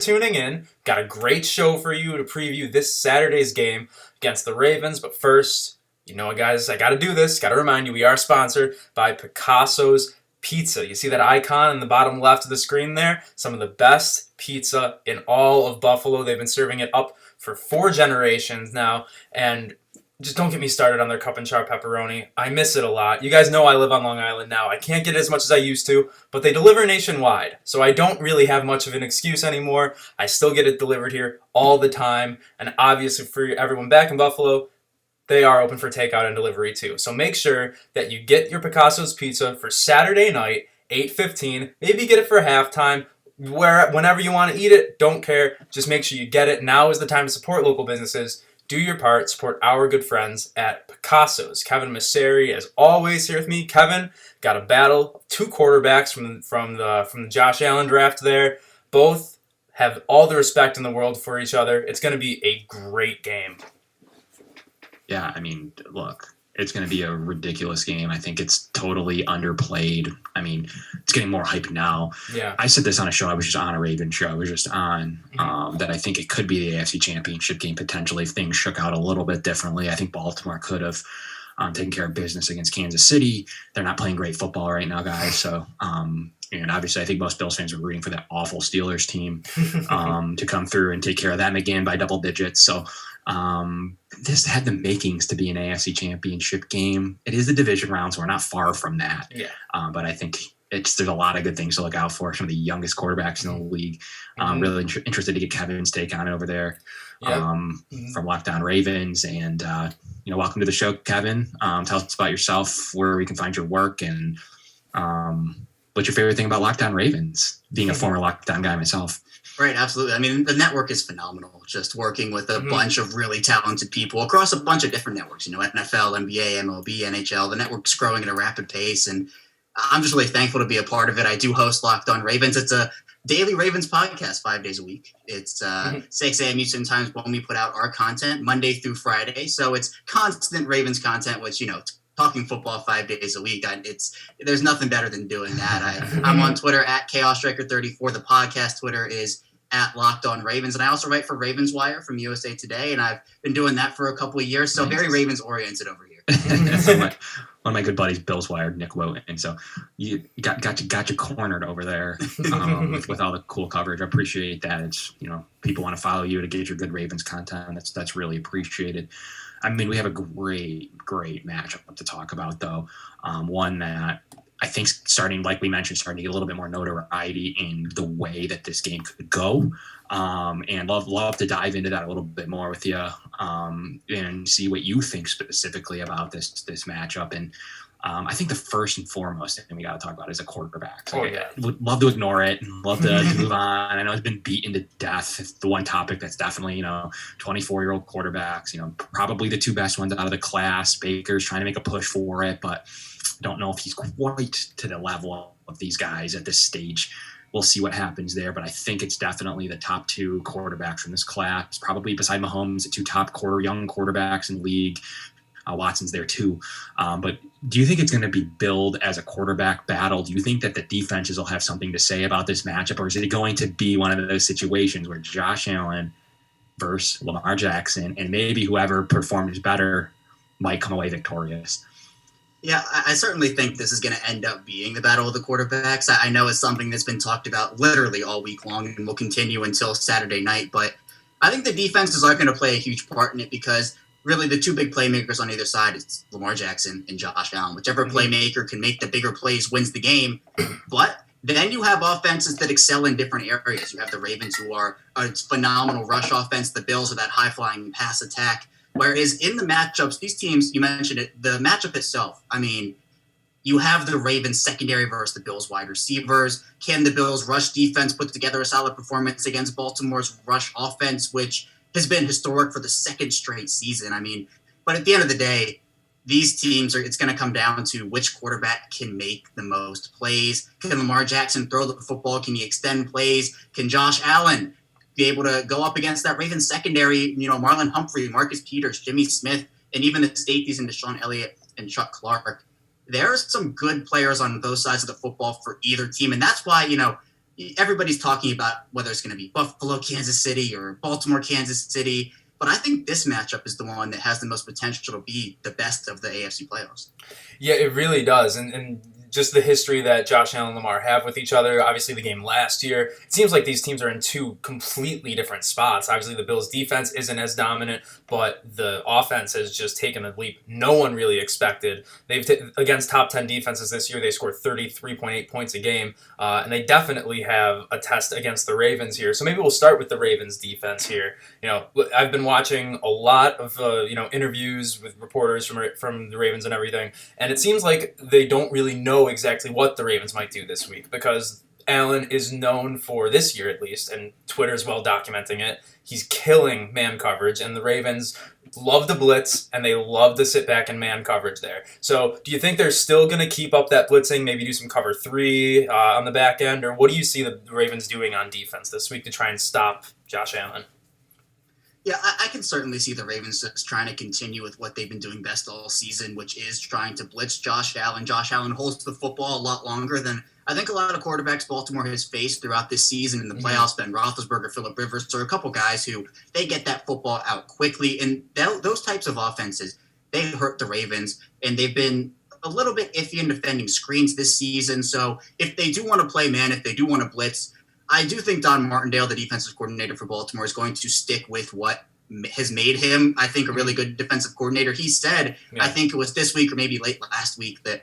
tuning in. Got a great show for you to preview this Saturday's game against the Ravens. But first, you know what, guys, I got to do this. Got to remind you, we are sponsored by Picasso's Pizza. You see that icon in the bottom left of the screen there? Some of the best pizza in all of Buffalo. They've been serving it up for 4 generations now, and just don't get me started on their cup and char pepperoni. I miss it a lot. You guys know I live on Long Island now. I can't get it as much as I used to, but they deliver nationwide, so I don't really have much of an excuse anymore. I still get it delivered here all the time, and obviously for everyone back in Buffalo, they are open for takeout and delivery too. So make sure that you get your Picasso's Pizza for Saturday night, 8:15. Maybe get it for halftime. Whenever you want to eat it, don't care. Just make sure you get it. Now is the time to support local businesses. Do your part, support our good friends at Picasso's. Kevin Masseri, as always, here with me. Kevin, got a battle of 2 quarterbacks from the Josh Allen draft there. Both have all the respect in the world for each other. It's going to be a great game. Yeah, I mean, look, it's going to be a ridiculous game. I think it's totally underplayed. I mean, it's getting more hype now. Yeah. I said this on a show. I was just on a Ravens show. I was just on that I think it could be the AFC Championship game potentially if things shook out a little bit differently. I think Baltimore could have taken care of business against Kansas City. They're not playing great football right now, guys. So, and obviously I think most Bills fans are rooting for that awful Steelers team to come through and take care of them again by double digits. So, this had the makings to be an AFC Championship game. It is the division round, so we're not far from that. Yeah. But I think there's a lot of good things to look out for. Some of the youngest quarterbacks in the league. Really interested to get Kevin's take on it over there from Locked On Ravens. And welcome to the show, Kevin. Tell us about yourself, where we can find your work, and what's your favorite thing about Locked On Ravens? Being a former Locked On guy myself. Right, absolutely. I mean, the network is phenomenal. Just working with a bunch of really talented people across a bunch of different networks, NFL, NBA, MLB, NHL. The network's growing at a rapid pace, and I'm just really thankful to be a part of it. I do host Locked On Ravens. It's a daily Ravens podcast 5 days a week. It's 6 a.m. Eastern time when we put out our content, Monday through Friday. So it's constant Ravens content, which, talking football 5 days a week. There's nothing better than doing that. I'm on Twitter at ChaosStriker34. The podcast Twitter is at Locked On Ravens. And I also write for Ravens Wire from USA Today. And I've been doing that for a couple of years. So very Ravens oriented over here. So one of my good buddies, Bills Wire, Nick Woten. And so you got you cornered over there with all the cool coverage. I appreciate that. It's, people want to follow you to get your good Ravens content. That's really appreciated. I mean, we have a great matchup to talk about, though. One that I think starting to get a little bit more notoriety in the way that this game could go. And love to dive into that a little bit more with you and see what you think specifically about this matchup. And I think the first and foremost thing we got to talk about is a quarterback. I would love to ignore it and love to move on. I know it's been beaten to death. It's the one topic that's definitely, 24-year-old quarterbacks, probably the 2 best ones out of the class. Baker's trying to make a push for it, but I don't know if he's quite to the level of these guys at this stage. We'll see what happens there, but I think it's definitely the top 2 quarterbacks from this class, probably beside Mahomes, the 2 top young quarterbacks in the league. Watson's there too. But do you think it's going to be billed as a quarterback battle? Do you think that the defenses will have something to say about this matchup, or is it going to be one of those situations where Josh Allen versus Lamar Jackson and maybe whoever performs better might come away victorious? Yeah, I certainly think this is going to end up being the battle of the quarterbacks. I know it's something that's been talked about literally all week long and will continue until Saturday night, but I think the defenses are going to play a huge part in it because really the 2 big playmakers on either side is Lamar Jackson and Josh Allen. Whichever playmaker can make the bigger plays wins the game. But then you have offenses that excel in different areas. You have the Ravens, who are a phenomenal rush offense. The Bills are that high-flying pass attack. Whereas in the matchups, these teams, you mentioned it, the matchup itself, I mean, you have the Ravens secondary versus the Bills wide receivers. Can the Bills rush defense put together a solid performance against Baltimore's rush offense, which has been historic for the 2nd straight season? I mean, but at the end of the day, these teams it's going to come down to which quarterback can make the most plays. Can Lamar Jackson throw the football? Can he extend plays? Can Josh Allen be able to go up against that Ravens secondary? Marlon Humphrey, Marcus Peters, Jimmy Smith, and even the safeties and Deshaun Elliott and Chuck Clark. There are some good players on both sides of the football for either team. And that's why, everybody's talking about whether it's going to be Buffalo, Kansas City, or Baltimore, Kansas City. But I think this matchup is the one that has the most potential to be the best of the AFC playoffs. Yeah, it really does. And just the history that Josh Allen and Lamar have with each other, obviously the game last year, it seems like these teams are in two completely different spots. Obviously the Bills' defense isn't as dominant, but the offense has just taken a leap no one really expected. Against top 10 defenses this year, they scored 33.8 points a game, and they definitely have a test against the Ravens here. So maybe we'll start with the Ravens' defense here. I've been watching a lot of interviews with reporters from the Ravens and everything, and it seems like they don't really know exactly what the Ravens might do this week because Allen is known for, this year at least, and Twitter's well documenting it, he's killing man coverage, and the Ravens love to blitz, and they love to sit back in man coverage there. So do you think they're still going to keep up that blitzing, maybe do some cover 3 on the back end, or what do you see the Ravens doing on defense this week to try and stop Josh Allen? Yeah, I can certainly see the Ravens just trying to continue with what they've been doing best all season, which is trying to blitz Josh Allen. Josh Allen holds the football a lot longer than I think a lot of quarterbacks Baltimore has faced throughout this season in the playoffs. Ben Roethlisberger, Phillip Rivers, are a couple guys who they get that football out quickly. And those types of offenses, they hurt the Ravens, and they've been a little bit iffy in defending screens this season. So if they do want to play man, if they do want to blitz, I do think Don Martindale, the defensive coordinator for Baltimore, is going to stick with what has made him, I think, a really good defensive coordinator. He said, I think it was this week or maybe late last week, that,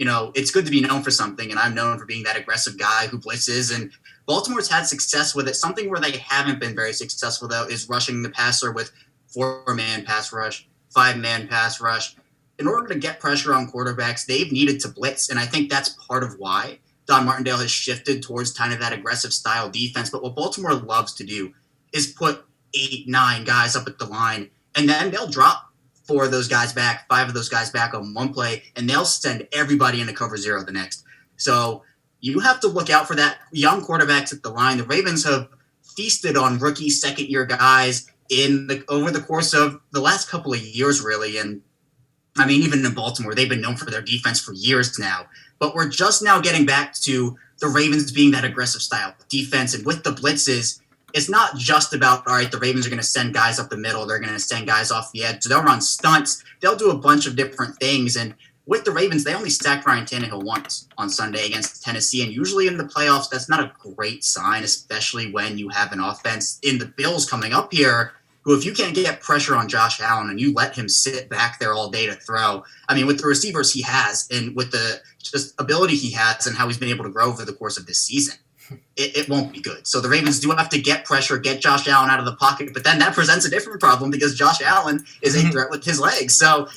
it's good to be known for something, and I'm known for being that aggressive guy who blitzes, and Baltimore's had success with it. Something where they haven't been very successful, though, is rushing the passer with 4-man pass rush, 5-man pass rush. In order to get pressure on quarterbacks, they've needed to blitz, and I think that's part of why Don Martindale has shifted towards kind of that aggressive style defense. But what Baltimore loves to do is put 8, 9 guys up at the line, and then they'll drop 4 of those guys back, 5 of those guys back on one play, and they'll send everybody into cover 0 the next. So you have to look out for that. Young quarterbacks at the line. The Ravens have feasted on rookie second-year guys over the course of the last couple of years, really. And I mean, even in Baltimore, they've been known for their defense for years now. But we're just now getting back to the Ravens being that aggressive style defense. And with the blitzes, it's not just about, all right, the Ravens are going to send guys up the middle. They're going to send guys off the edge. So they'll run stunts. They'll do a bunch of different things. And with the Ravens, they only stacked Ryan Tannehill once on Sunday against Tennessee. And usually in the playoffs, that's not a great sign, especially when you have an offense in the Bills coming up here, who, if you can't get pressure on Josh Allen and you let him sit back there all day to throw, I mean, with the receivers he has and with the just ability he has and how he's been able to grow over the course of this season, it won't be good. So the Ravens do have to get pressure, get Josh Allen out of the pocket, but then that presents a different problem because Josh Allen is a threat with his legs. So,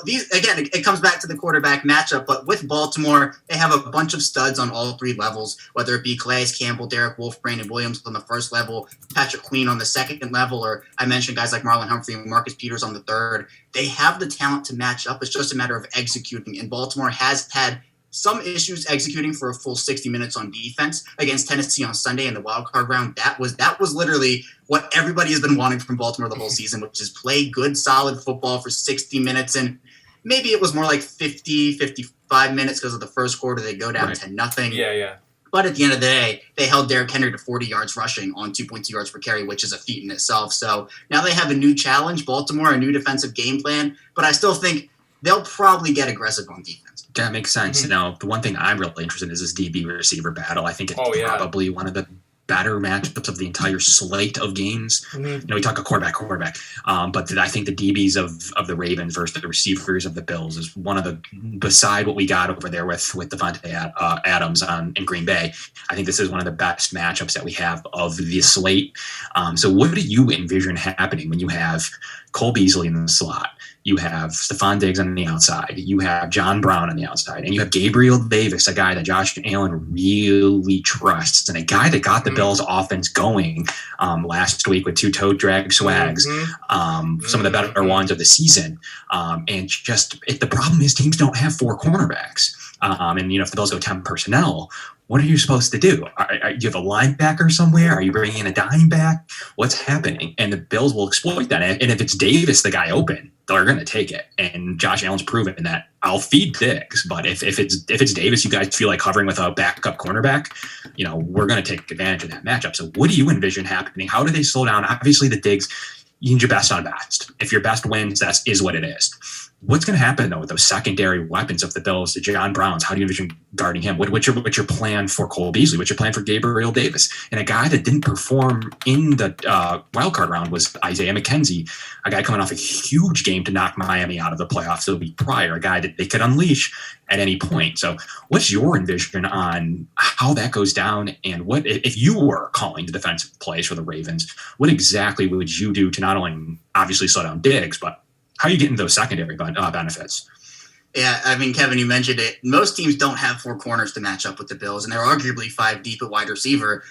these, again, it comes back to the quarterback matchup, but with Baltimore, they have a bunch of studs on all 3 levels, whether it be Calais Campbell, Derek Wolfe, Brandon Williams on the first level, Patrick Queen on the second level, or I mentioned guys like Marlon Humphrey and Marcus Peters on the third. They have the talent to match up. It's just a matter of executing, and Baltimore has had some issues executing for a full 60 minutes on defense against Tennessee on Sunday in the wildcard round. That was literally what everybody has been wanting from Baltimore the whole season, which is play good, solid football for 60 minutes. And maybe it was more like 50, 55 minutes because of the first quarter. They go down 10-0. Yeah. But at the end of the day, they held Derrick Henry to 40 yards rushing on 2.2 yards per carry, which is a feat in itself. So now they have a new challenge, Baltimore, a new defensive game plan. But I still think they'll probably get aggressive on defense. That makes sense. Now, the one thing I'm really interested in is this DB receiver battle. I think it's probably one of the better matchups of the entire slate of games. We talk a quarterback, but I think the DBs of the Ravens versus the receivers of the Bills is one of the, beside what we got over there with Devontae Adams in Green Bay, I think this is one of the best matchups that we have of the slate. So what do you envision happening when you have Cole Beasley in the slot? You have Stephon Diggs on the outside. You have John Brown on the outside. And you have Gabriel Davis, a guy that Josh Allen really trusts, and a guy that got the Bills' offense going last week with 2 toe drag swags, some of the better ones of the season. And just the problem is teams don't have 4 cornerbacks. And, if the Bills go 10 personnel, what are you supposed to do? Do you have a linebacker somewhere? Are you bringing in a dime back? What's happening? And the Bills will exploit that. And if it's Davis, the guy open, they're going to take it. And Josh Allen's proven that I'll feed Diggs, but if it's Davis, you guys feel like covering with a backup cornerback, we're going to take advantage of that matchup. So what do you envision happening? How do they slow down? Obviously, the Diggs, you need your best on best. If your best wins, that is what it is. What's going to happen, though, with those secondary weapons of the Bills, the John Browns? How do you envision guarding him? What's your plan for Cole Beasley? What's your plan for Gabriel Davis? And a guy that didn't perform in the wildcard round was Isaiah McKenzie, a guy coming off a huge game to knock Miami out of the playoffs the week prior, a guy that they could unleash at any point. So what's your envision on how that goes down? And what if you were calling the defensive plays for the Ravens, what exactly would you do to not only obviously slow down Diggs, but how are you getting those secondary benefits? Yeah, I mean, Kevin, you mentioned it. Most teams don't have 4 corners to match up with the Bills, and they're arguably 5 deep at wide receiver.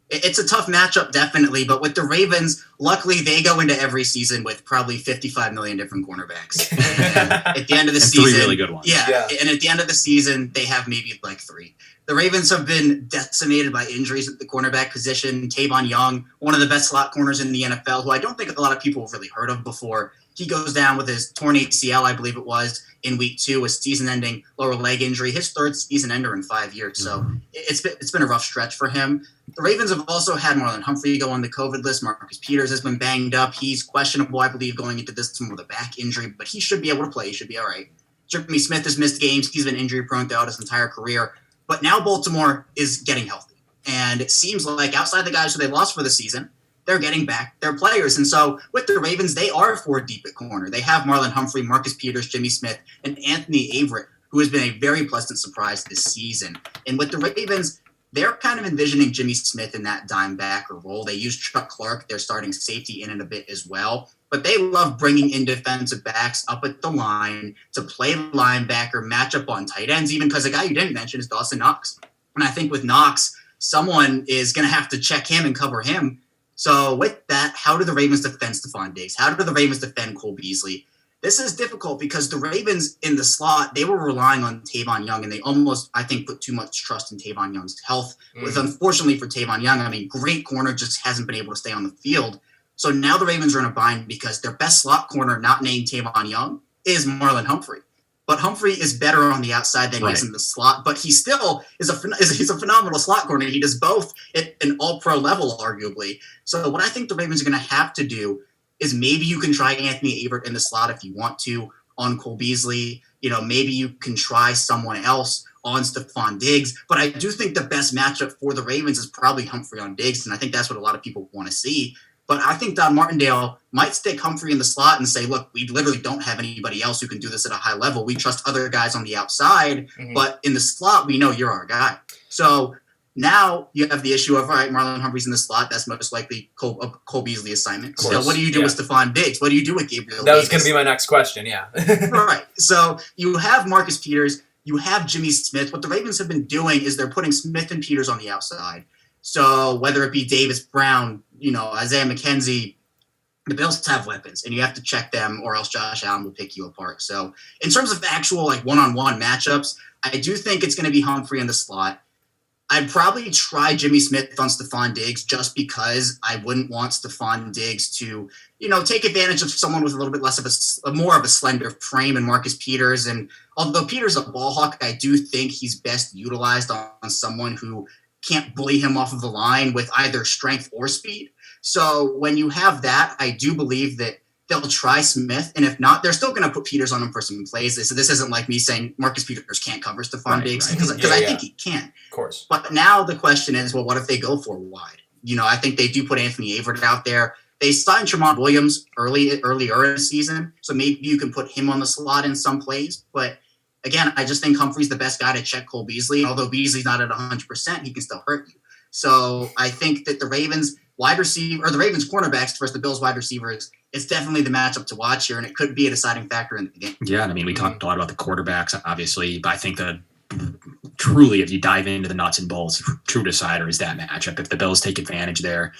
It's a tough matchup, definitely, but with the Ravens, luckily they go into every season with probably 55 million different cornerbacks. And at the end of the season, 3 really good ones. Yeah, and at the end of the season, they have maybe like 3. The Ravens have been decimated by injuries at the cornerback position. Tavon Young, one of the best slot corners in the NFL, who I don't think a lot of people have really heard of before. He goes down with his torn ACL, I believe it was, in week 2, a season-ending lower leg injury, his 3rd season ender in 5 years. So it's been a rough stretch for him. The Ravens have also had Marlon Humphrey go on the COVID list. Marcus Peters has been banged up. He's questionable, I believe, going into this with a back injury, but he should be able to play. He should be all right. Jimmy Smith has missed games. He's been injury-prone throughout his entire career. But now Baltimore is getting healthy. And it seems like outside the guys who they lost for the season, they're getting back their players. And so with the Ravens, they are 4 deep at corner. They have Marlon Humphrey, Marcus Peters, Jimmy Smith, and Anthony Averett, who has been a very pleasant surprise this season. And with the Ravens, they're kind of envisioning Jimmy Smith in that dime backer role. They use Chuck Clark, their starting safety, in it a bit as well. But they love bringing in defensive backs up at the line to play linebacker, match up on tight ends, even because a guy you didn't mention is Dawson Knox. And I think with Knox, someone is going to have to check him and cover him. So with that, how do the Ravens defend Stephon Diggs? How do the Ravens defend Cole Beasley? This is difficult because the Ravens in the slot, they were relying on Tavon Young, and they almost, I think, put too much trust in Tavon Young's health. With, unfortunately for Tavon Young, I mean, great corner, just hasn't been able to stay on the field. So now the Ravens are in a bind because their best slot corner, not named Tavon Young, is Marlon Humphrey. But Humphrey is better on the outside than he is in the slot. But he still is he's a phenomenal slot corner. He does both at an all-pro level, arguably. So what I think the Ravens are going to have to do is maybe you can try Anthony Averett in the slot if you want to on Cole Beasley. Maybe you can try someone else on Stephon Diggs. But I do think the best matchup for the Ravens is probably Humphrey on Diggs, and I think that's what a lot of people want to see. But I think Don Martindale might stick Humphrey in the slot and say, look, we literally don't have anybody else who can do this at a high level. We trust other guys on the outside, but in the slot, we know you're our guy. So now you have the issue of, all right, Marlon Humphrey's in the slot. That's most likely Cole Beasley assignment. So what do you do with Stephon Diggs? What do you do with Gabriel That was going to be my next question, yeah. Right. So you have Marcus Peters. You have Jimmy Smith. What the Ravens have been doing is they're putting Smith and Peters on the outside. So whether it be Davis, Brown, Isaiah McKenzie, the Bills have weapons, and you have to check them, or else Josh Allen will pick you apart. So in terms of actual one-on-one matchups, I do think it's going to be Humphrey in the slot. I'd probably try Jimmy Smith on Stephon Diggs just because I wouldn't want Stephon Diggs to, take advantage of someone with a little bit less of more of a slender frame and Marcus Peters. And although Peters a ball hawk, I do think he's best utilized on someone who can't bully him off of the line with either strength or speed. So when you have that, I do believe that they'll try Smith. And if not, they're still going to put Peters on him for some plays. So this isn't like me saying Marcus Peters can't cover Stephon Diggs because I think he can. Of course. But now the question is, well, what if they go for wide? I think they do put Anthony Averett out there. They signed Tramon Williams earlier in the season. So maybe you can put him on the slot in some plays. But again, I just think Humphrey's the best guy to check Cole Beasley. Although Beasley's not at 100%, he can still hurt you. So I think that the Ravens cornerbacks versus the Bills wide receivers, it's definitely the matchup to watch here, and it could be a deciding factor in the game. Yeah, and I mean, we talked a lot about the quarterbacks, obviously, but I think that truly, if you dive into the nuts and bolts, true decider is that matchup. If the Bills take advantage there,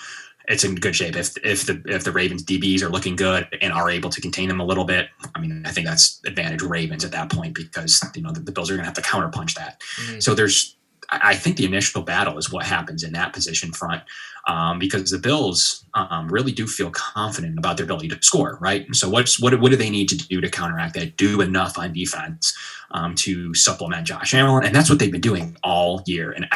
it's in good shape. If the Ravens DBs are looking good and are able to contain them a little bit, I mean, I think that's advantage Ravens at that point because the Bills are going to have to counterpunch that. So I think the initial battle is what happens in that position front, because the Bills really do feel confident about their ability to score, right? So what do they need to do to counteract that? Do enough on defense to supplement Josh Allen, and that's what they've been doing all year. And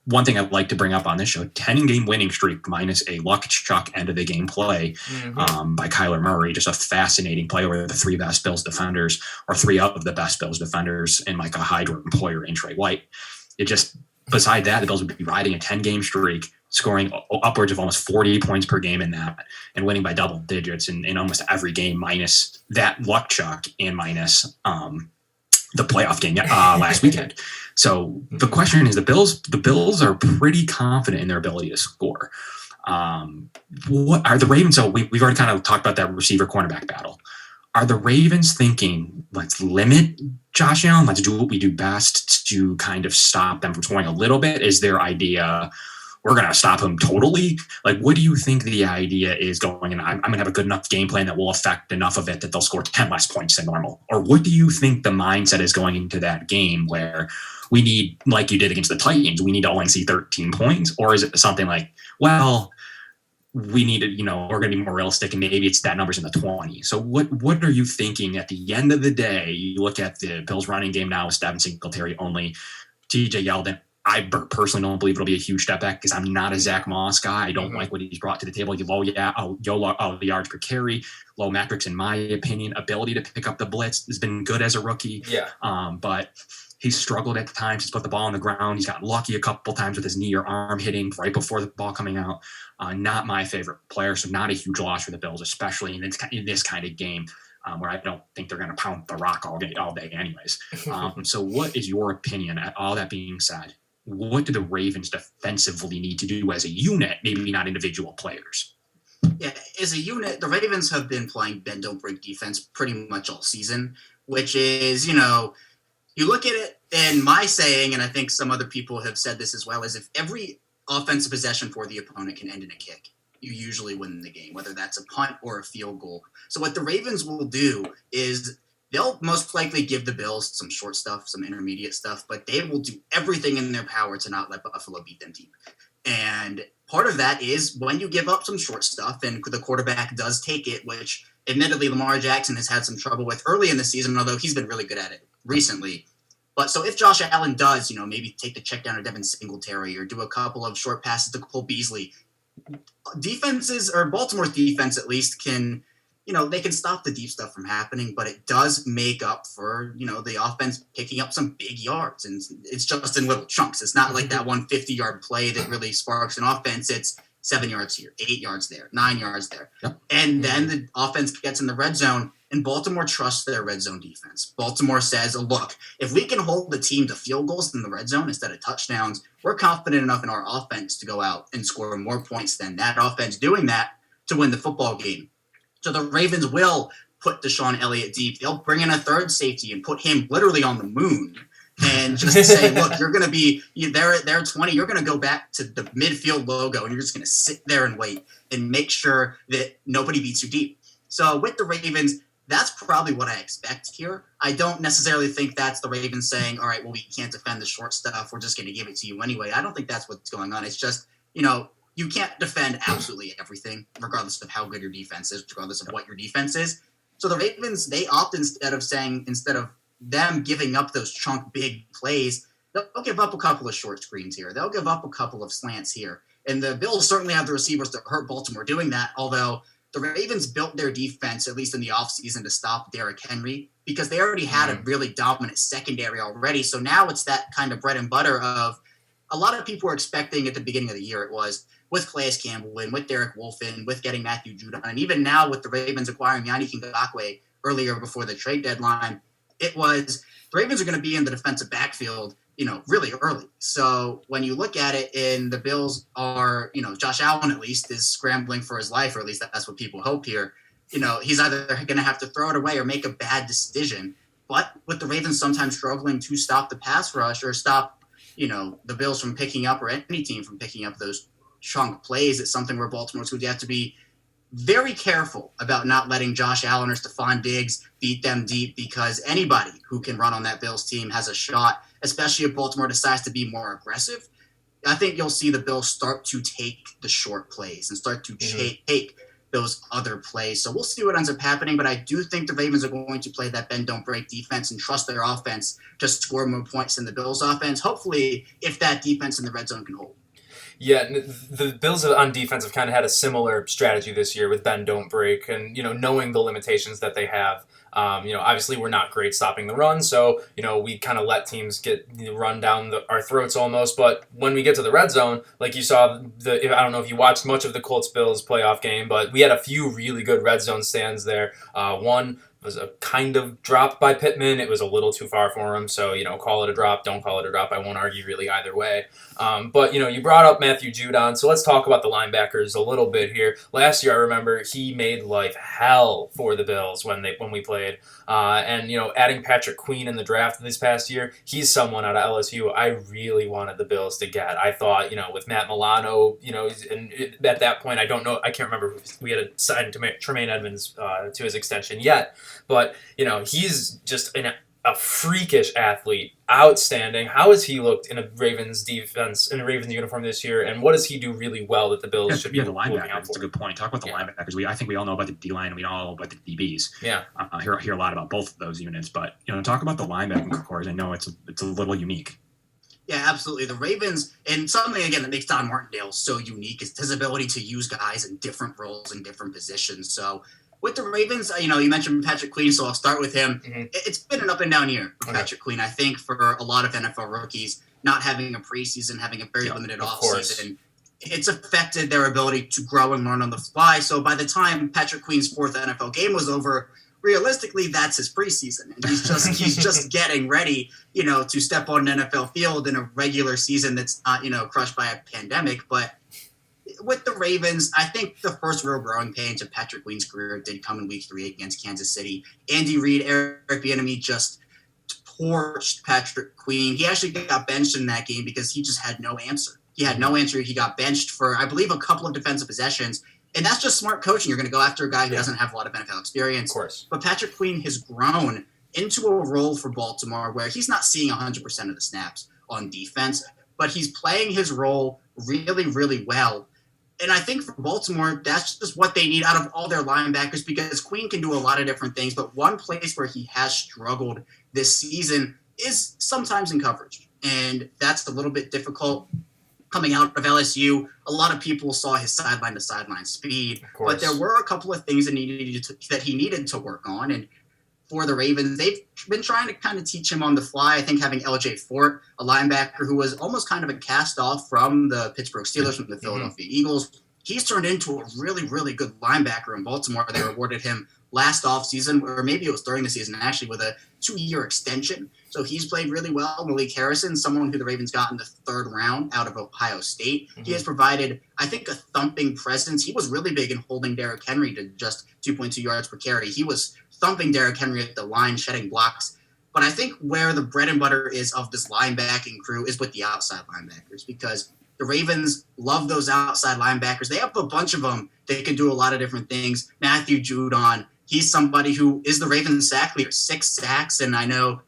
one thing I'd like to bring up on this show: 10-game winning streak minus a luck chuck end of the game play by Kyler Murray. Just a fascinating play where the three best Bills defenders, or three of the best Bills defenders, in Micah Hyde, Jordan Poyer, and Trey White. It just, beside that, the Bills would be riding a 10-game streak, scoring upwards of almost 40 points per game in that, and winning by double digits in almost every game, minus that luck chuck and minus the playoff game last weekend. So the question is, the Bills are pretty confident in their ability to score. What are the Ravens? So we've already kind of talked about that receiver cornerback battle. Are the Ravens thinking, let's limit Josh Allen, let's do what we do best to kind of stop them from scoring a little bit? Is their idea, we're going to stop him totally? Like, what do you think the idea is going? And I'm going to have a good enough game plan that will affect enough of it that they'll score 10 less points than normal? Or what do you think the mindset is going into that game, where we need, like you did against the Titans, we need to only see 13 points? Or is it something like, well, we need to, we're going to be more realistic, and maybe it's that number's in the 20. So what are you thinking at the end of the day? You look at the Bills running game now with Devin Singletary only, TJ Yeldon. I personally don't believe it'll be a huge step back, because I'm not a Zach Moss guy. I don't like what he's brought to the table. The yards per carry, low metrics in my opinion. Ability to pick up the blitz has been good as a rookie. Yeah. But he's struggled at times. He's put the ball on the ground. He's gotten lucky a couple times with his knee or arm hitting right before the ball coming out. Not my favorite player, so not a huge loss for the Bills, especially in this kind of game where I don't think they're going to pound the rock all day anyways. So what is your opinion? All that being said, what do the Ravens defensively need to do as a unit, maybe not individual players? Yeah, as a unit, the Ravens have been playing bend don't break defense pretty much all season, which is, you look at it, and my saying, and I think some other people have said this as well, is if every offensive possession for the opponent can end in a kick, you usually win the game, whether that's a punt or a field goal. So what the Ravens will do is they'll most likely give the Bills some short stuff, some intermediate stuff, but they will do everything in their power to not let Buffalo beat them deep. And part of that is when you give up some short stuff and the quarterback does take it, which admittedly Lamar Jackson has had some trouble with early in the season, although he's been really good at it recently. But so if Josh Allen does, maybe take the check down to Devin Singletary or do a couple of short passes to Cole Beasley, defenses, or Baltimore's defense at least, can, they can stop the deep stuff from happening, but it does make up for, the offense picking up some big yards. And it's just in little chunks. It's not like that 150-yard play that really sparks an offense. It's 7 yards here, 8 yards there, 9 yards there. Yep. And then the offense gets in the red zone, and Baltimore trusts their red zone defense. Baltimore says, look, if we can hold the team to field goals in the red zone instead of touchdowns, we're confident enough in our offense to go out and score more points than that offense doing that to win the football game. So the Ravens will put Deshaun Elliott deep. They'll bring in a third safety and put him literally on the moon. And just say, look, you're going to be there 20. You're going to go back to the midfield logo, and you're just going to sit there and wait and make sure that nobody beats you deep. So with the Ravens, that's probably what I expect here. I don't necessarily think that's the Ravens saying, all right, well, we can't defend the short stuff. We're just going to give it to you anyway. I don't think that's what's going on. It's just, you can't defend absolutely everything, regardless of how good your defense is, regardless of what your defense is. So the Ravens, they opt, instead of them giving up those chunk big plays, they'll give up a couple of short screens here. They'll give up a couple of slants here. And the Bills certainly have the receivers to hurt Baltimore doing that, although the Ravens built their defense, at least in the offseason, to stop Derrick Henry, because they already had a really dominant secondary already. So now it's that kind of bread and butter of a lot of people were expecting at the beginning of the year. It was with Calais Campbell and with Derek Wolfe and with getting Matthew Judon. And even now with the Ravens acquiring Yannick Ngakoue earlier before the trade deadline, it was the Ravens are going to be in the defensive backfield, really early. So when you look at it, and the Bills are, Josh Allen at least is scrambling for his life, or at least that's what people hope here. He's either going to have to throw it away or make a bad decision. But with the Ravens sometimes struggling to stop the pass rush or stop, the Bills from picking up, or any team from picking up those chunk plays, it's something where Baltimore's going to have to be very careful about not letting Josh Allen or Stephon Diggs beat them deep, because anybody who can run on that Bills team has a shot especially if Baltimore decides to be more aggressive, I think you'll see the Bills start to take the short plays and start to take those other plays. So we'll see what ends up happening, but I do think the Ravens are going to play that bend don't break defense and trust their offense to score more points than the Bills offense. Hopefully, if that defense in the red zone can hold. Yeah, the Bills on defense have kind of had a similar strategy this year with bend don't break, and knowing the limitations that they have. Obviously we're not great stopping the run, so we kind of let teams get run down our throats almost. But when we get to the red zone, like you saw, I don't know if you watched much of the Colts-Bills playoff game, but we had a few really good red zone stands there. One was a kind of drop by Pittman. It was a little too far for him, so call it a drop, don't call it a drop. I won't argue really either way. But you brought up Matthew Judon, so let's talk about the linebackers a little bit here. Last year, I remember he made life hell for the Bills when we played. And adding Patrick Queen in the draft this past year, he's someone out of LSU I really wanted the Bills to get. I thought with Matt Milano, and at that point I can't remember if we had signed Tremaine Edmonds to his extension yet. But, he's just a freakish athlete, outstanding. How has he looked in a Ravens defense, in a Ravens uniform this year, and what does he do really well that the Bills should be the linebackers? looking out for? That's a good point. Talk about the linebackers. I think we all know about the D-line and we all know about the DBs. Yeah. I hear a lot about both of those units, but, talk about the linebacking corps. I know it's a little unique. Yeah, absolutely. The Ravens, and something, again, that makes Don Martindale so unique is his ability to use guys in different roles and different positions. So, with the Ravens, you mentioned Patrick Queen, so I'll start with him. Mm-hmm. It's been an up and down year for Patrick Queen. I think for a lot of NFL rookies, not having a preseason, having a very limited offseason, it's affected their ability to grow and learn on the fly. So by the time Patrick Queen's fourth NFL game was over, realistically, that's his preseason. And he's just getting ready, to step on an NFL field in a regular season that's not, crushed by a pandemic. But with the Ravens, I think the first real growing pains of Patrick Queen's career did come in Week 3 against Kansas City. Andy Reid, Eric Bieniemy just torched Patrick Queen. He actually got benched in that game because he just had no answer. He had no answer. He got benched for, I believe, a couple of defensive possessions. And that's just smart coaching. You're going to go after a guy who doesn't have a lot of NFL experience. Of course. But Patrick Queen has grown into a role for Baltimore where he's not seeing 100% of the snaps on defense, but he's playing his role really, really well. And I think for Baltimore, that's just what they need out of all their linebackers because Queen can do a lot of different things. But one place where he has struggled this season is sometimes in coverage. And that's a little bit difficult coming out of LSU. A lot of people saw his sideline-to-sideline speed. But there were a couple of things that he needed to work on. And for the Ravens, they've been trying to kind of teach him on the fly. I think having L.J. Fort, a linebacker who was almost kind of a cast-off from the Pittsburgh Steelers, from the Philadelphia Eagles, he's turned into a really, really good linebacker in Baltimore. They rewarded him last offseason, or maybe it was during the season, actually, with a 2-year extension. So he's played really well. Malik Harrison, someone who the Ravens got in the 3rd round out of Ohio State. He has provided, I think, a thumping presence. He was really big in holding Derrick Henry to just 2.2 yards per carry. He was thumping Derrick Henry at the line, shedding blocks. But I think where the bread and butter is of this linebacking crew is with the outside linebackers because the Ravens love those outside linebackers. They have a bunch of them. They can do a lot of different things. Matthew Judon, he's somebody who is the Ravens sack leader, 6 sacks, and I know,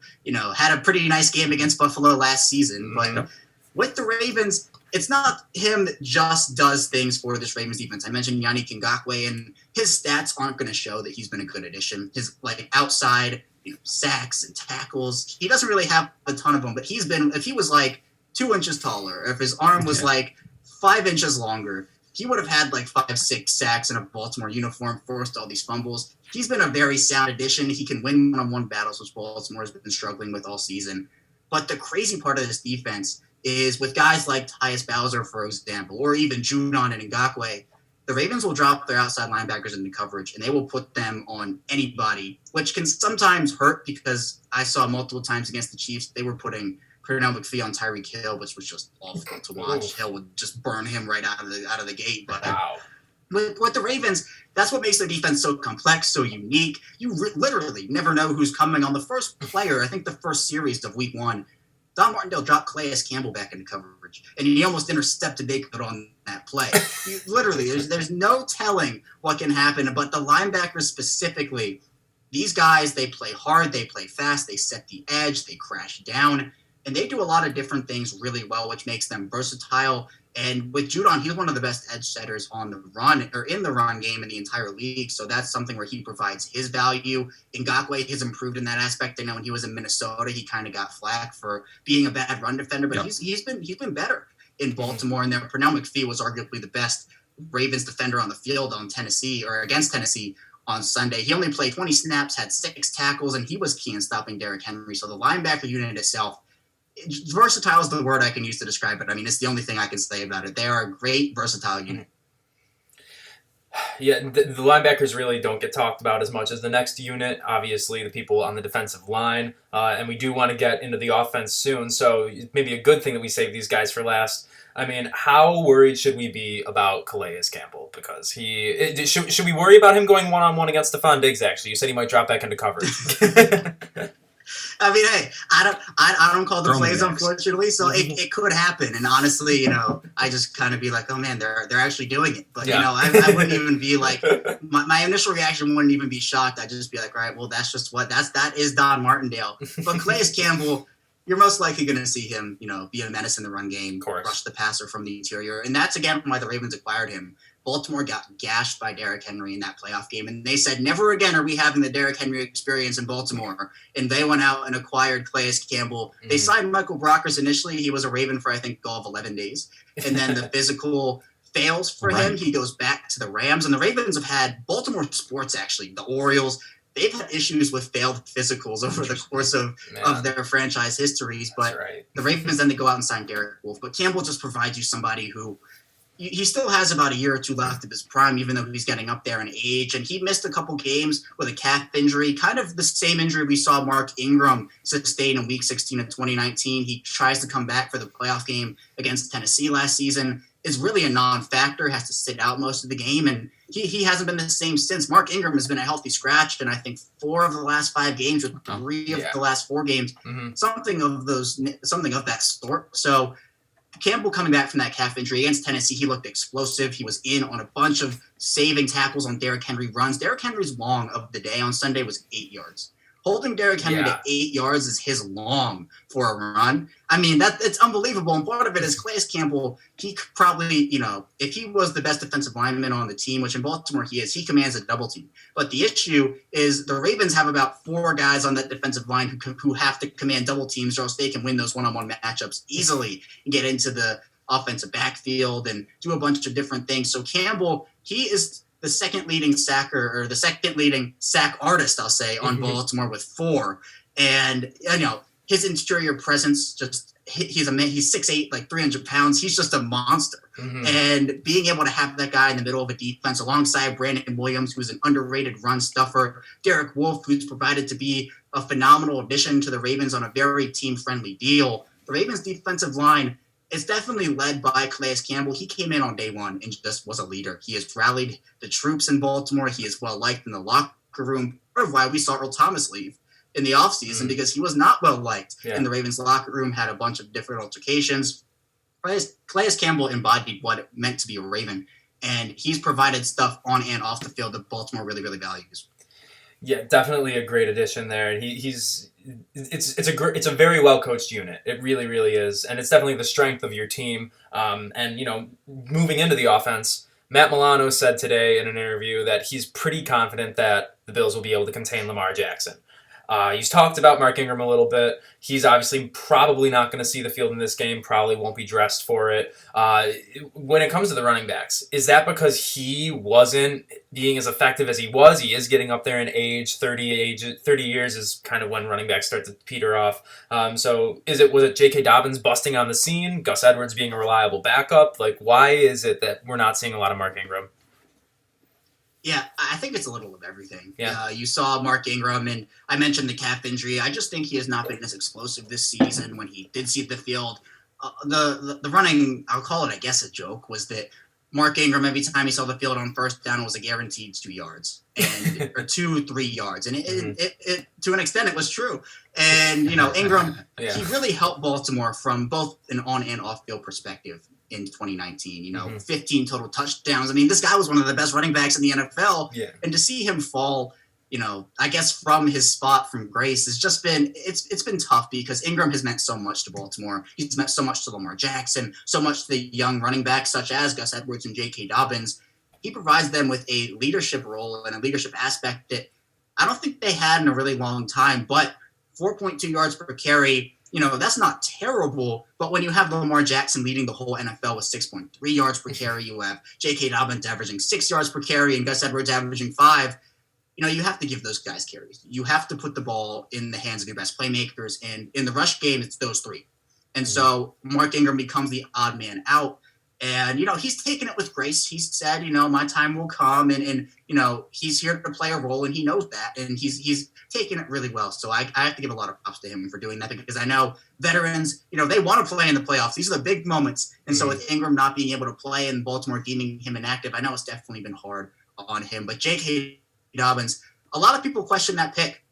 had a pretty nice game against Buffalo last season. But with the Ravens, it's not him that just does things for this Ravens defense. I mentioned Yannick Ngakoue, and his stats aren't going to show that he's been a good addition. His outside sacks and tackles, he doesn't really have a ton of them, but he's been, if he was 2 inches taller, if his arm was 5 inches longer, he would have had 5-6 sacks in a Baltimore uniform, forced all these fumbles. He's been a very sound addition. He can win one-on-one battles, which Baltimore has been struggling with all season. But the crazy part of this defense is with guys like Tyus Bowser, for example, or even Judon and Ngakoue, the Ravens will drop their outside linebackers into coverage, and they will put them on anybody, which can sometimes hurt because I saw multiple times against the Chiefs, they were putting Pernell McPhee on Tyreek Hill, which was just awful to watch. Hill would just burn him right out of the gate. But with the Ravens, that's what makes their defense so complex, so unique. You literally never know who's coming on the first player. I think the first series of Week 1, Don Martindale dropped Calais Campbell back into coverage, and he almost intercepted David on that play. Literally, there's no telling what can happen, but the linebackers specifically, these guys, they play hard, they play fast, they set the edge, they crash down. And they do a lot of different things really well, which makes them versatile. And with Judon, he's one of the best edge setters on the run or in the run game in the entire league. So that's something where he provides his value. Ngakoue has improved in that aspect. I know when he was in Minnesota, he kind of got flack for being a bad run defender, but he's been better in Baltimore. And then Pernell McPhee was arguably the best Ravens defender on the field on Tennessee or against Tennessee on Sunday. He only played 20 snaps, had 6 tackles, and he was key in stopping Derrick Henry. So the linebacker unit itself, versatile is the word I can use to describe it. I mean, it's the only thing I can say about it. They are a great, versatile unit. Yeah, the linebackers really don't get talked about as much as the next unit. Obviously, the people on the defensive line. And we do want to get into the offense soon. So maybe a good thing that we save these guys for last. I mean, how worried should we be about Calais Campbell? Because should we worry about him going one-on-one against Stephon Diggs, actually? You said he might drop back into coverage. I mean, hey, I don't call the plays, unfortunately, so it could happen. And honestly, I just kind of be like, oh man, they're actually doing it. But I wouldn't even be like, my initial reaction wouldn't even be shocked. I'd just be like, all right, well, that's just that is Don Martindale. But Calais Campbell, you're most likely going to see him, be a menace in the run game, rush the passer from the interior, and that's again why the Ravens acquired him. Baltimore got gashed by Derrick Henry in that playoff game, and they said, never again are we having the Derrick Henry experience in Baltimore. And they went out and acquired Calais Campbell. They signed Michael Brockers initially. He was a Raven for, I think, all of 11 days. And then the physical fails for him. He goes back to the Rams. And the Ravens have had Baltimore sports, actually, the Orioles. They've had issues with failed physicals over the course of their franchise histories. But the Ravens then they go out and sign Derek Wolfe. But Campbell just provides you somebody who he still has about a year or two left of his prime, even though he's getting up there in age. And he missed a couple games with a calf injury, kind of the same injury we saw Mark Ingram sustain in Week 16 of 2019. He tries to come back for the playoff game against Tennessee last season. Is really a non-factor, has to sit out most of the game, and he hasn't been the same since. Mark Ingram has been a healthy scratch, and I think 4 of the last 5 games, or 3 of the last 4 games, something of that sort. So Campbell coming back from that calf injury against Tennessee, he looked explosive. He was in on a bunch of saving tackles on Derrick Henry runs. Derrick Henry's long of the day on Sunday was 8 yards. Holding Derrick Henry to 8 yards is his long for a run. I mean, it's unbelievable. And part of it is Calais Campbell. He probably, if he was the best defensive lineman on the team, which in Baltimore he is, he commands a double team. But the issue is the Ravens have about 4 guys on that defensive line who have to command double teams, or else they can win those one-on-one matchups easily and get into the offensive backfield and do a bunch of different things. So Campbell, he is the second leading sack artist, I'll say, on Baltimore with 4. And, his interior presence, he's 6'8", like 300 pounds. He's just a monster. And being able to have that guy in the middle of a defense alongside Brandon Williams, who's an underrated run stuffer, Derek Wolfe, who's provided to be a phenomenal addition to the Ravens on a very team-friendly deal. The Ravens defensive line, it's definitely led by Calais Campbell. He came in on day one and just was a leader. He has rallied the troops in Baltimore. He is well-liked in the locker room. Part of why we saw Earl Thomas leave in the offseason, because he was not well-liked in the Ravens locker room, had a bunch of different altercations. Calais Campbell embodied what it meant to be a Raven, and he's provided stuff on and off the field that Baltimore really, really values. Yeah, definitely a great addition there. It's a very well coached unit. It really, really is, and it's definitely the strength of your team. And moving into the offense, Matt Milano said today in an interview that he's pretty confident that the Bills will be able to contain Lamar Jackson. He's talked about Mark Ingram a little bit. He's obviously probably not going to see the field in this game, probably won't be dressed for it. When it comes to the running backs, is that because he wasn't being as effective as he was? He is getting up there in age. 30 years is kind of when running backs start to peter off. So was it J.K. Dobbins busting on the scene, Gus Edwards being a reliable backup? Like, why is it that we're not seeing a lot of Mark Ingram? Yeah, I think it's a little of everything. Yeah. You saw Mark Ingram, and I mentioned the calf injury. I just think he has not been as explosive this season. When he did see the field, the running, I'll call it, I guess, a joke, was that Mark Ingram, every time he saw the field on first down, was a guaranteed 2 yards or 2-3 yards. And it to an extent, it was true. And, Ingram, he really helped Baltimore from both an on and off field perspective in 2019, 15 total touchdowns. I mean, this guy was one of the best running backs in the NFL. Yeah. And to see him fall I guess from his spot from Grace, it's been tough because Ingram has meant so much to Baltimore. He's meant so much to Lamar Jackson, so much to the young running backs such as Gus Edwards and J.K. Dobbins. He provides them with a leadership role and a leadership aspect that I don't think they had in a really long time, but 4.2 yards per carry, that's not terrible. But when you have Lamar Jackson leading the whole NFL with 6.3 yards per carry, you have J.K. Dobbins averaging 6 yards per carry and Gus Edwards averaging 5, you have to give those guys carries. You have to put the ball in the hands of your best playmakers. And in the rush game, it's those three. And so Mark Ingram becomes the odd man out. And, he's taken it with grace. He said, my time will come. And he's here to play a role, and he knows that. And he's taken it really well. So I have to give a lot of props to him for doing that, because I know veterans, they want to play in the playoffs. These are the big moments. And so with Ingram not being able to play and Baltimore deeming him inactive, I know it's definitely been hard on him. But J.K. Dobbins, a lot of people question that pick.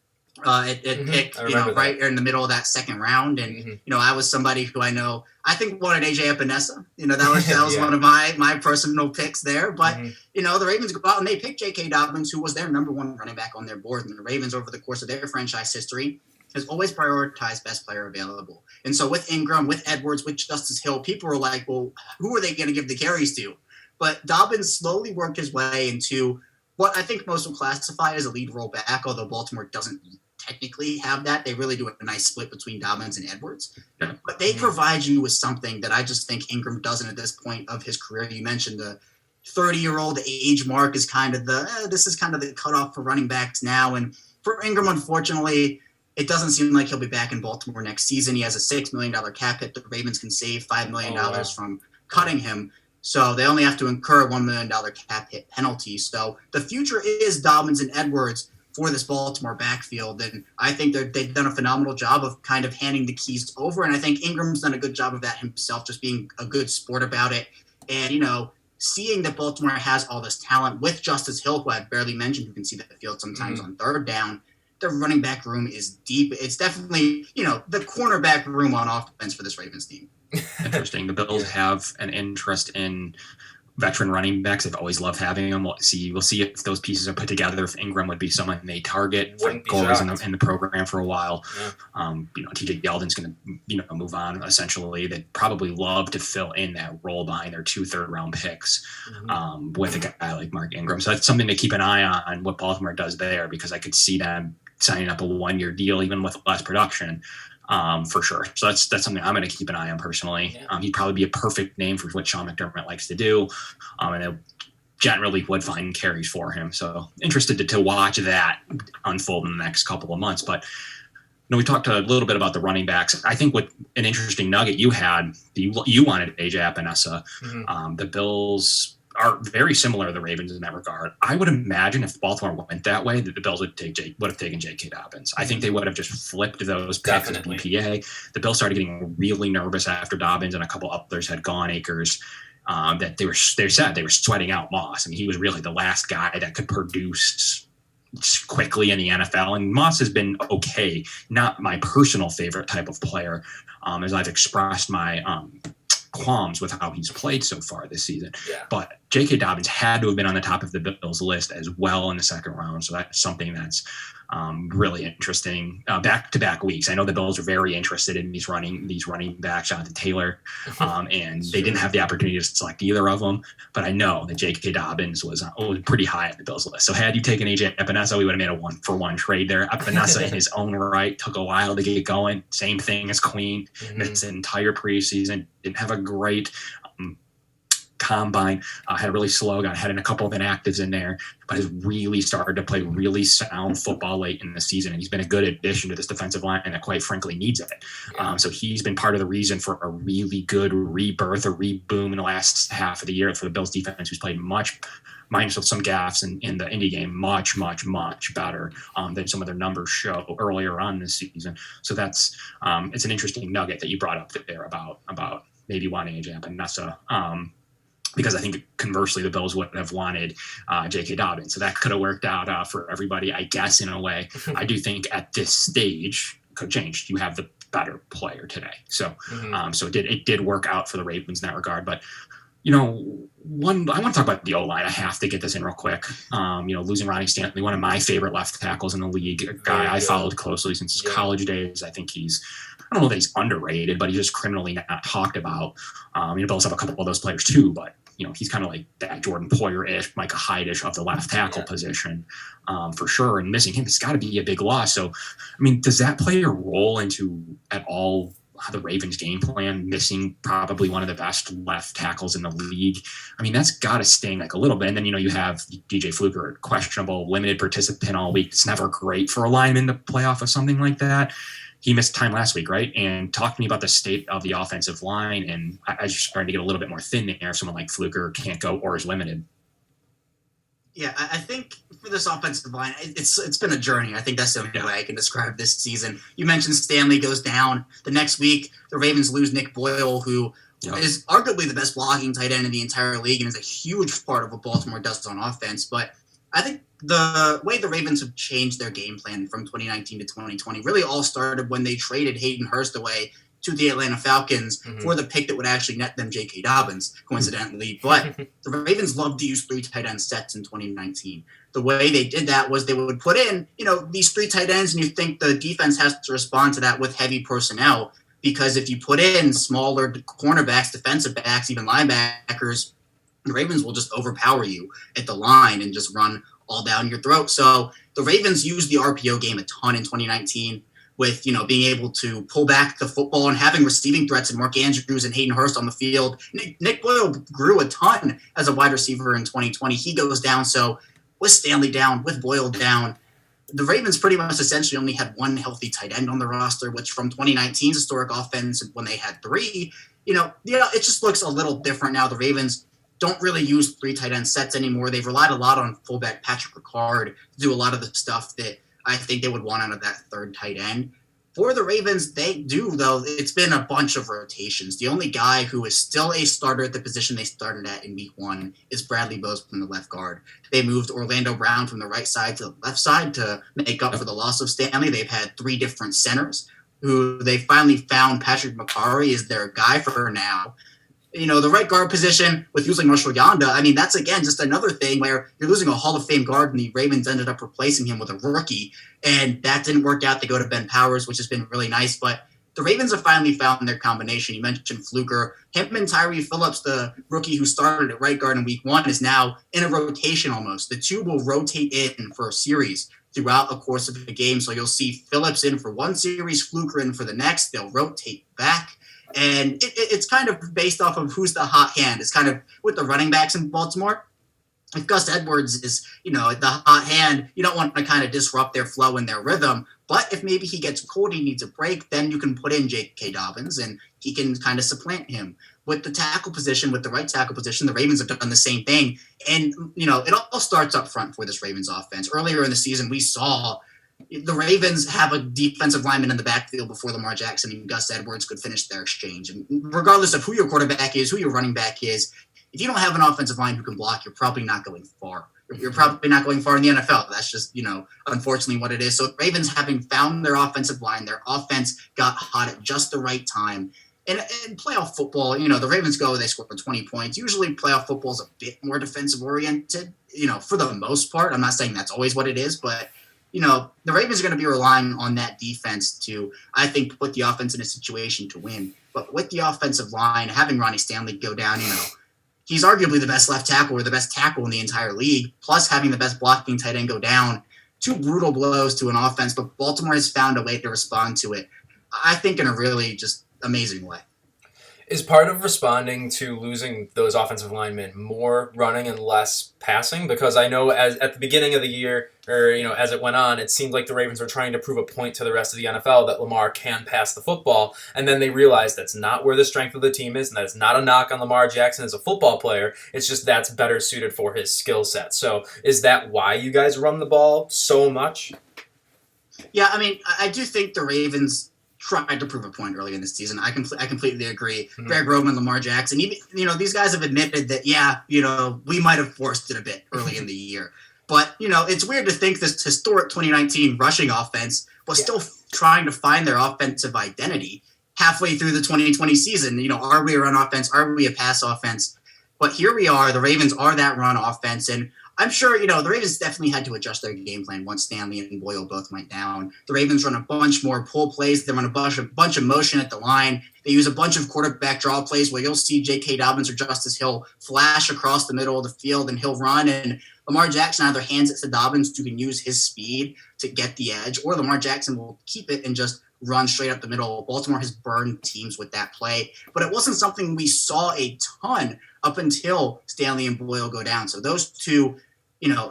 Pick, right in the middle of that second round. And, I was somebody who I think wanted AJ Epinesa. That was one of my personal picks there. But, the Ravens go out and they pick J.K. Dobbins, who was their number one running back on their board. And the Ravens, over the course of their franchise history, has always prioritized best player available. And so with Ingram, with Edwards, with Justice Hill, people were like, well, who are they going to give the carries to? But Dobbins slowly worked his way into what I think most will classify as a lead role back, although Baltimore doesn't technically have that. They really do a nice split between Dobbins and Edwards. Yeah. But they provide you with something that I just think Ingram doesn't at this point of his career. You mentioned the 30-year-old age mark is kind of this is kind of the cutoff for running backs now. And for Ingram, unfortunately, it doesn't seem like he'll be back in Baltimore next season. He has a $6 million cap hit. The Ravens can save $5 million from cutting him. So they only have to incur a $1 million cap hit penalty. So the future is Dobbins and Edwards for this Baltimore backfield. And I think they've done a phenomenal job of kind of handing the keys over. And I think Ingram's done a good job of that himself, just being a good sport about it. And, seeing that Baltimore has all this talent with Justice Hill, who I've barely mentioned, who can see the field sometimes on third down. The running back room is deep. It's definitely, the cornerback room on offense for this Ravens team. Interesting. The Bills have an interest in veteran running backs. They've always loved having them. We'll see if those pieces are put together. If Ingram would be someone they target. Gore's in the program for a while. Yeah. TJ Yeldon's going to move on. Essentially, they'd probably love to fill in that role behind their 2 third-round picks with a guy like Mark Ingram. So that's something to keep an eye on what Baltimore does there, because I could see them signing up a 1-year deal even with less production. For sure. So that's something I'm going to keep an eye on personally. Yeah. He'd probably be a perfect name for what Sean McDermott likes to do. And it generally would find carries for him. So interested to watch that unfold in the next couple of months. But we talked a little bit about the running backs. I think what an interesting nugget you had, you wanted AJ Epinesa. The Bills are very similar to the Ravens in that regard. I would imagine if Baltimore went that way, that the Bills would have taken J.K. Dobbins. I think they would have just flipped those picks at BPA. The Bills started getting really nervous after Dobbins and a couple others had gone acres. That they said they were sweating out Moss. I mean, he was really the last guy that could produce quickly in the NFL. And Moss has been okay, not my personal favorite type of player, as I've expressed my qualms with how he's played so far this season. Yeah. But J.K. Dobbins had to have been on the top of the Bills list as well in the second round. So that's something that's really interesting. Back-to-back weeks. I know the Bills are very interested in these running backs, Jonathan Taylor, and they didn't have the opportunity to select either of them. But I know that J.K. Dobbins was pretty high on the Bills list. So had you taken AJ Epinesa, we would have made a 1-for-1 trade there. Epinesa in his own right took a while to get going. Same thing as Queen. Missed an entire preseason. Didn't have a great combine, had a really slow, had in a couple of inactives in there, but has really started to play really sound football late in the season. And he's been a good addition to this defensive line that quite frankly needs it. So he's been part of the reason for a really good rebirth or reboom in the last half of the year for the Bills defense, who's played much, minus some gaffes in the Indy game, much, much, much better than some of their numbers show earlier on this season. So that's it's an interesting nugget that you brought up there about maybe wanting AJ Epinesa. Because I think conversely, the Bills would have wanted J.K. Dobbins. So that could have worked out for everybody, I guess, in a way. I do think at this stage, could change. You have the better player today. So so it did work out for the Ravens in that regard. But I want to talk about the O-line. I have to get this in real quick. Losing Ronnie Stanley, one of my favorite left tackles in the league, a guy I followed closely since his college days. I think I don't know that he's underrated, but he's just criminally not talked about. Bills have a couple of those players too, but he's kind of like that Jordan Poyer-ish, Micah Hyde-ish of the left tackle position, for sure. And missing him has got to be a big loss. So, does that play a role into at all the Ravens game plan, missing probably one of the best left tackles in the league? That's got to sting like a little bit. And then, you have DJ Fluker, questionable, limited participant all week. It's never great for a lineman to play off of something like that. He missed time last week, right? And talk to me about the state of the offensive line. And I was starting to get a little bit more thin there. Someone like Fluker can't go or is limited. Yeah, I think for this offensive line, it's been a journey. I think that's the only way I can describe this season. You mentioned Stanley goes down. The next week, the Ravens lose Nick Boyle, who is arguably the best blocking tight end in the entire league and is a huge part of what Baltimore does on offense. But I think the way the Ravens have changed their game plan from 2019 to 2020 really all started when they traded Hayden Hurst away to the Atlanta Falcons for the pick that would actually net them J.K. Dobbins, coincidentally. But the Ravens loved to use 3 tight end sets in 2019. The way they did that was they would put in, these 3 tight ends, and you think the defense has to respond to that with heavy personnel, because if you put in smaller cornerbacks, defensive backs, even linebackers, the Ravens will just overpower you at the line and just run all down your throat. So the Ravens used the RPO game a ton in 2019 with, being able to pull back the football and having receiving threats and Mark Andrews and Hayden Hurst on the field. Nick Boyle grew a ton as a wide receiver in 2020. He goes down. So with Stanley down, with Boyle down, the Ravens pretty much essentially only had 1 healthy tight end on the roster, which from 2019's historic offense, when they had 3, it just looks a little different now. The Ravens don't really use 3 tight end sets anymore. They've relied a lot on fullback Patrick Ricard to do a lot of the stuff that I think they would want out of that 3rd tight end. For the Ravens, they do, though. It's been a bunch of rotations. The only guy who is still a starter at the position they started at in week 1 is Bradley Bowes from the left guard. They moved Orlando Brown from the right side to the left side to make up for the loss of Stanley. They've had 3 different centers who they finally found. Patrick McCarry is their guy for now. The right guard position with losing Marshall Yanda, that's, again, just another thing where you're losing a Hall of Fame guard, and the Ravens ended up replacing him with a rookie, and that didn't work out. They go to Ben Powers, which has been really nice, but the Ravens have finally found their combination. You mentioned Fluker. Him and Tyree Phillips, the rookie who started at right guard in week 1, is now in a rotation almost. The 2 will rotate in for a series throughout the course of the game, so you'll see Phillips in for 1 series, Fluker in for the next. They'll rotate back. And it's kind of based off of who's the hot hand. It's kind of with the running backs in Baltimore. If Gus Edwards is, the hot hand, you don't want to kind of disrupt their flow and their rhythm. But if maybe he gets cold, he needs a break, then you can put in J.K. Dobbins and he can kind of supplant him. With the tackle position, with the right tackle position, the Ravens have done the same thing. And, it all starts up front for this Ravens offense. Earlier in the season, we saw the Ravens have a defensive lineman in the backfield before Lamar Jackson and Gus Edwards could finish their exchange. And regardless of who your quarterback is, who your running back is, if you don't have an offensive line who can block, you're probably not going far. You're probably not going far in the NFL. That's just, unfortunately what it is. So Ravens, having found their offensive line, their offense got hot at just the right time. And in playoff football, the Ravens go, they score 20 points. Usually playoff football is a bit more defensive oriented, for the most part. I'm not saying that's always what it is, but the Ravens are going to be relying on that defense to, I think, put the offense in a situation to win. But with the offensive line, having Ronnie Stanley go down, he's arguably the best left tackle or the best tackle in the entire league, plus having the best blocking tight end go down. 2 brutal blows to an offense, but Baltimore has found a way to respond to it, I think, in a really just amazing way. Is part of responding to losing those offensive linemen more running and less passing? Because I know at the beginning of the year, or as it went on, it seemed like the Ravens were trying to prove a point to the rest of the NFL that Lamar can pass the football, and then they realized that's not where the strength of the team is, and that it's not a knock on Lamar Jackson as a football player. It's just that's better suited for his skill set. So is that why you guys run the ball so much? Yeah, I do think the Ravens tried to prove a point early in the season. I completely agree. Mm-hmm. Greg Roman, Lamar Jackson, even, these guys have admitted that, we might have forced it a bit early in the year. But, it's weird to think this historic 2019 rushing offense was still trying to find their offensive identity halfway through the 2020 season. Are we a run offense? Are we a pass offense? But here we are. The Ravens are that run offense, and I'm sure, the Ravens definitely had to adjust their game plan once Stanley and Boyle both went down. The Ravens run a bunch more pull plays. They run a bunch of motion at the line. They use a bunch of quarterback draw plays where you'll see J.K. Dobbins or Justice Hill flash across the middle of the field, and he'll run, and Lamar Jackson either hands it to Dobbins who can use his speed to get the edge, or Lamar Jackson will keep it and just run straight up the middle. Baltimore has burned teams with that play, but it wasn't something we saw a ton up until Stanley and Boyle go down. So those two,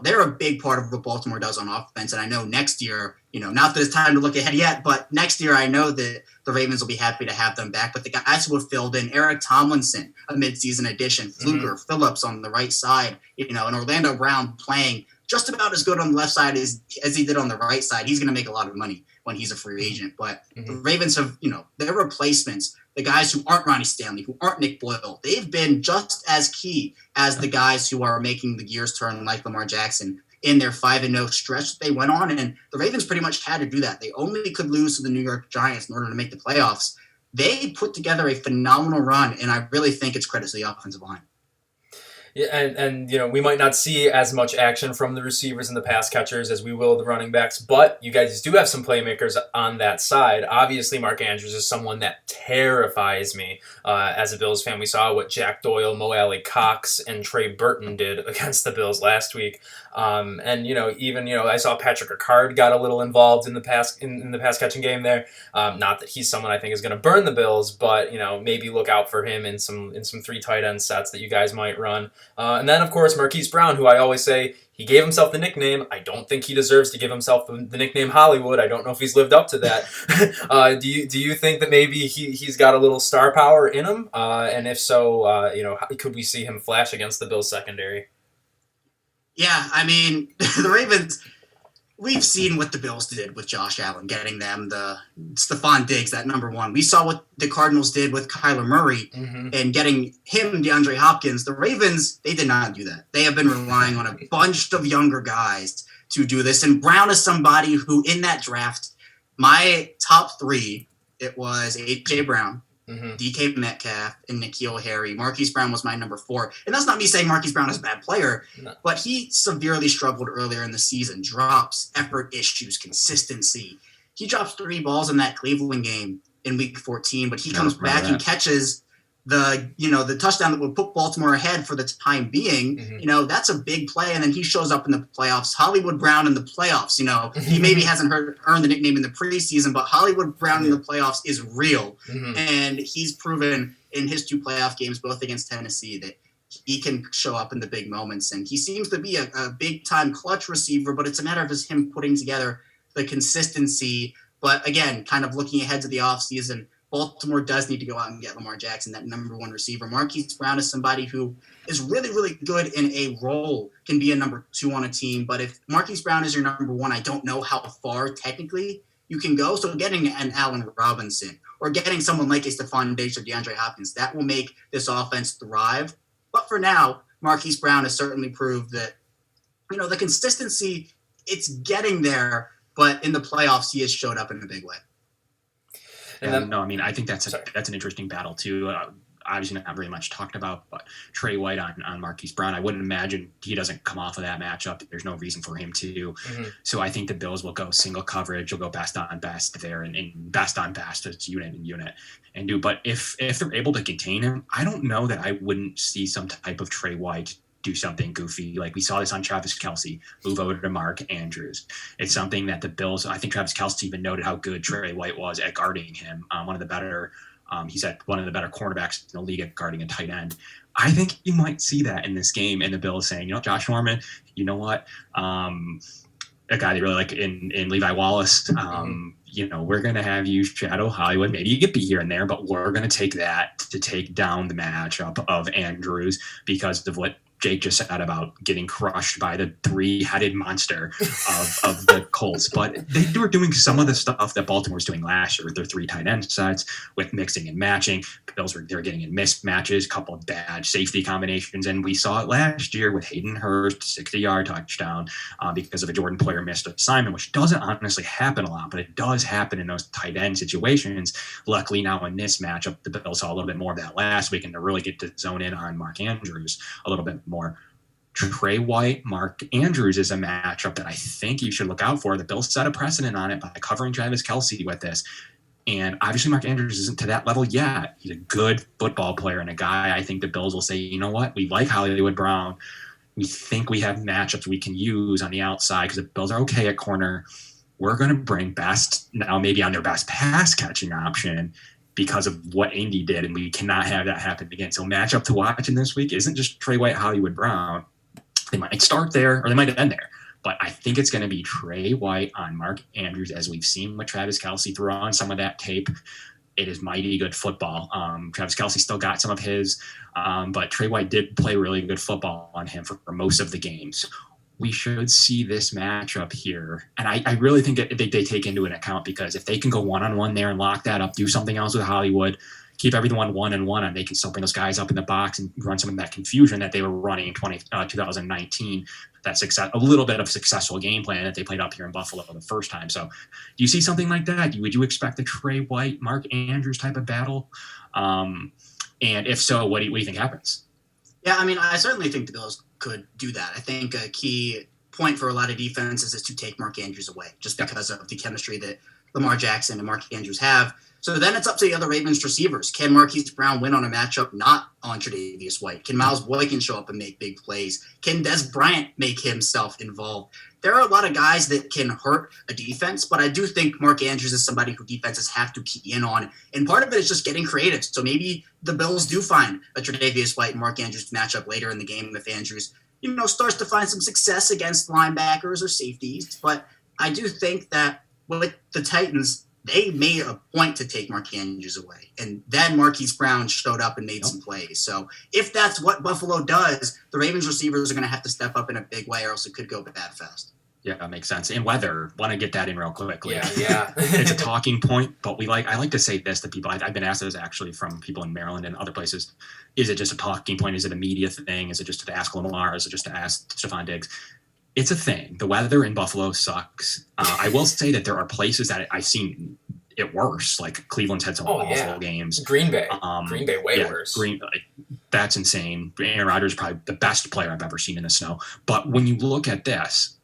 they're a big part of what Baltimore does on offense. And I know next year, not that it's time to look ahead yet, but next year I know that the Ravens will be happy to have them back. But the guys who have filled in, Eric Tomlinson, a midseason addition, Fluker, Phillips on the right side, and Orlando Brown playing just about as good on the left side as he did on the right side. He's going to make a lot of money when he's a free agent. But the Ravens have, their replacements, the guys who aren't Ronnie Stanley, who aren't Nick Boyle, they've been just as key as the guys who are making the gears turn like Lamar Jackson in their 5-0 stretch that they went on. And the Ravens pretty much had to do that. They only could lose to the New York Giants in order to make the playoffs. They put together a phenomenal run, and I really think it's credit to the offensive line. Yeah, and we might not see as much action from the receivers and the pass catchers as we will the running backs, but you guys do have some playmakers on that side. Obviously, Mark Andrews is someone that terrifies me. As a Bills fan, we saw what Jack Doyle, Mo Alley Cox, and Trey Burton did against the Bills last week. I saw Patrick Ricard got a little involved in the pass catching game there. Not that he's someone I think is going to burn the Bills, but maybe look out for him in some 3 tight end sets that you guys might run. And then of course Marquis Brown, who I always say he gave himself the nickname. I don't think he deserves to give himself the nickname Hollywood. I don't know if he's lived up to that. Do you think that maybe he's got a little star power in him? And if so, could we see him flash against the Bills secondary? Yeah, I mean, the Ravens, we've seen what the Bills did with Josh Allen, getting them the Stephon Diggs, that number one. We saw what the Cardinals did with Kyler Murray and getting him DeAndre Hopkins. The Ravens, they did not do that. They have been relying on a bunch of younger guys to do this. And Brown is somebody who, in that draft, my top 3, it was A.J. Brown, DK Metcalf, and N'Keal Harry. Marquis Brown was my number 4. And that's not me saying Marquis Brown is a bad player, but he severely struggled earlier in the season. Drops, effort issues, consistency. He drops 3 balls in that Cleveland game in week 14, but he comes back and catches the touchdown that would put Baltimore ahead for the time being. That's a big play, and then he shows up in the playoffs. Hollywood Brown in the playoffs. He maybe hasn't earned the nickname in the preseason, but Hollywood Brown in the playoffs is real, and he's proven in his 2 playoff games, both against Tennessee, that he can show up in the big moments, and he seems to be a big-time clutch receiver, but it's a matter of just him putting together the consistency. But again, kind of looking ahead to the offseason, Baltimore does need to go out and get Lamar Jackson, that number 1 receiver. Marquis Brown is somebody who is really, really good in a role, can be a number 2 on a team. But if Marquis Brown is your number 1, I don't know how far technically you can go. So getting an Allen Robinson or getting someone like a Stephon Diggs or DeAndre Hopkins, that will make this offense thrive. But for now, Marquis Brown has certainly proved that, the consistency, it's getting there. But in the playoffs, he has showed up in a big way. And then, I think that's an interesting battle too. Obviously not very much talked about, but Trey White on Marquis Brown, I wouldn't imagine he doesn't come off of that matchup. There's no reason for him to. So I think the Bills will go single coverage. Will go best on best there and best on best. It's unit and do. But if they're able to contain him, I don't know that I wouldn't see some type of Trey White do something goofy. Like we saw this on Travis Kelce, move over to Mark Andrews. It's something that the Bills, I think Travis Kelce even noted how good Trey White was at guarding him. One of the better cornerbacks in the league at guarding a tight end. I think you might see that in this game, and the Bills saying, Josh Norman, you know what? A guy they really like in Levi Wallace, we're going to have you shadow Hollywood. Maybe you get beat here and there, but we're going to take that to take down the matchup of Andrews because of what Jake just said about getting crushed by the three-headed monster of the Colts. But they were doing some of the stuff that Baltimore was doing last year with their 3 tight end sets, with mixing and matching. Bills they were getting in mismatches, a couple of bad safety combinations, and we saw it last year with Hayden Hurst, 60-yard touchdown because of a Jordan Poyer missed assignment, which doesn't honestly happen a lot, but it does happen in those tight end situations. Luckily now in this matchup, the Bills saw a little bit more of that last week, and to really get to zone in on Mark Andrews a little bit more. Trey White, Mark Andrews is a matchup that I think you should look out for. The Bills set a precedent on it by covering Travis Kelce with this. And obviously Mark Andrews isn't to that level yet. He's a good football player and a guy I think the Bills will say, you know what, we like Hollywood Brown. We think we have matchups we can use on the outside because the Bills are okay at corner. We're going to bring best, now maybe on their best pass catching option, because of what Indy did, and we cannot have that happen again. So matchup to watch in this week isn't just Trey White, Hollywood Brown. They might start there, or they might end there. But I think it's going to be Trey White on Mark Andrews, as we've seen with Travis Kelce throw on some of that tape. It is mighty good football. Travis Kelce still got some of his, but Trey White did play really good football on him for most of the games. We should see this matchup here. And I really think that they take into an account, because if they can go one-on-one there and lock that up, do something else with Hollywood, keep everyone one-on-one, and they can still bring those guys up in the box and run some of that confusion that they were running in 2019, a little bit of successful game plan that they played up here in Buffalo the first time. So do you see something like that? Would you expect a Trey White, Mark Andrews type of battle? And if so, what do you think happens? Yeah, I mean, I certainly think the Bills could do that. I think a key point for a lot of defenses is to take Mark Andrews away, just because of the chemistry that Lamar Jackson and Mark Andrews have. So then it's up to the other Ravens receivers. Can Marquis Brown win on a matchup not on Tre'Davious White? Can Miles Boykin show up and make big plays? Can Des Bryant make himself involved? There are a lot of guys that can hurt a defense, but I do think Mark Andrews is somebody who defenses have to key in on. And part of it is just getting creative. So maybe the Bills do find a Tre'Davious White and Mark Andrews matchup later in the game if Andrews, starts to find some success against linebackers or safeties. But I do think that with the Titans, they made a point to take Mark Andrews away. And then Marquis Brown showed up and made some plays. So if that's what Buffalo does, the Ravens receivers are going to have to step up in a big way, or else it could go bad fast. Yeah, that makes sense. And weather, want to get that in real quickly. Yeah. It's a talking point, but I like to say this to people. I've been asked this actually from people in Maryland and other places. Is it just a talking point? Is it a media thing? Is it just to ask Lamar? Is it just to ask Stephon Diggs? It's a thing. The weather in Buffalo sucks. I will say that there are places that I've seen it worse. Like Cleveland's had some awful games. Green Bay way worse. That's insane. Aaron Rodgers is probably the best player I've ever seen in the snow. But when you look at this,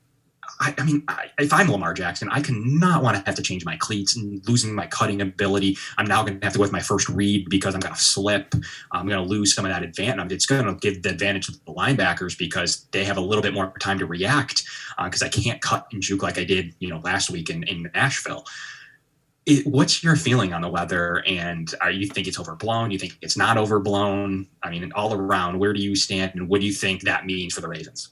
I mean, if I'm Lamar Jackson, I cannot want to have to change my cleats and losing my cutting ability. I'm now going to have to go with my first read because I'm going to slip. I'm going to lose some of that advantage. It's going to give the advantage to the linebackers because they have a little bit more time to react because I can't cut and juke like I did, last week in Nashville. What's your feeling on the weather? And you think it's overblown? You think it's not overblown? I mean, all around, where do you stand, and what do you think that means for the Ravens?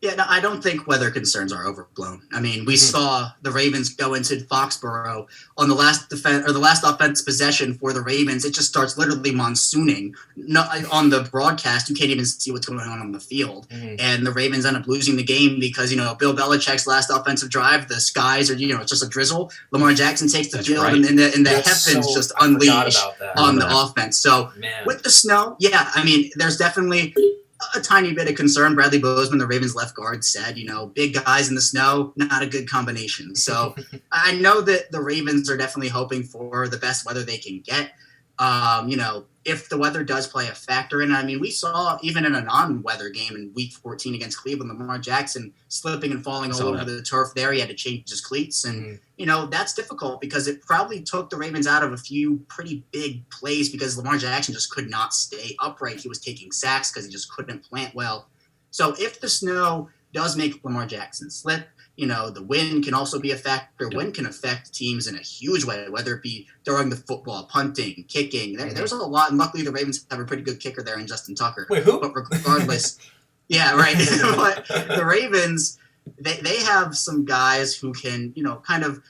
Yeah, no, I don't think weather concerns are overblown. I mean, we saw the Ravens go into Foxborough on the last offense possession for the Ravens. It just starts literally monsooning. On the broadcast, you can't even see what's going on the field. And the Ravens end up losing the game because, Bill Belichick's last offensive drive, the skies are, it's just a drizzle. Lamar Jackson takes the field and the heavens just unleash on the offense. So with the snow, I mean, there's definitely a tiny bit of concern. Bradley Bozeman, the Ravens left guard, said, big guys in the snow, not a good combination. So I know that the Ravens are definitely hoping for the best weather they can get. If the weather does play a factor in it, I mean, we saw even in a non-weather game in Week 14 against Cleveland, Lamar Jackson slipping and falling all over the turf there. He had to change his cleats. And, that's difficult because it probably took the Ravens out of a few pretty big plays because Lamar Jackson just could not stay upright. He was taking sacks because he just couldn't plant well. So if the snow does make Lamar Jackson slip, the wind can also be a factor. Wind can affect teams in a huge way, whether it be throwing the football, punting, kicking. There's a lot, and luckily the Ravens have a pretty good kicker there in Justin Tucker. Wait, who? But regardless, yeah, right. But the Ravens, they have some guys who can, kind of